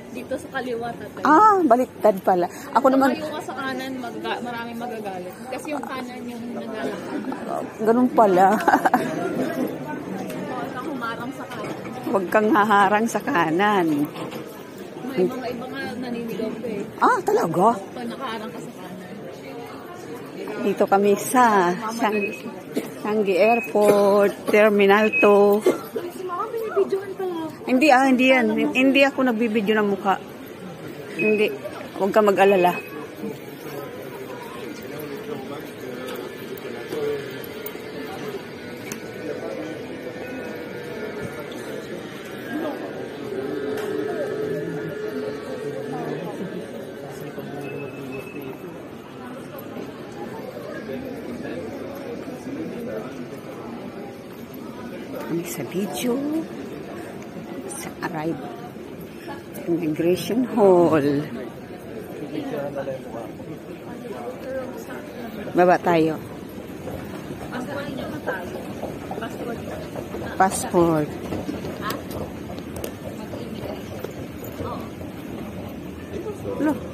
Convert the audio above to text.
Dito sa kaliwa, tatay. Ah, baliktad pala. Ako naman... Kung ka sa kanan, maraming magagalit. Kasi yung kanan yung naglalakad. Ganun pala. Huwag kang humarang sa kanan. Huwag kang haharang sa kanan. May mga iba nga naninigaw ko eh. Ah, talaga? Pag nakaharang ka sa kanan. Dito kami sa Changi Airport, Terminal 2. Si mama, binibidyohan pala. Hindi hindi yan. Hindi ako nagbibideo ng mukha. Hindi. Huwag ka mag-alala. Kami sa video sa arrival Immigration Hall. Baba tayo. Passport. Look.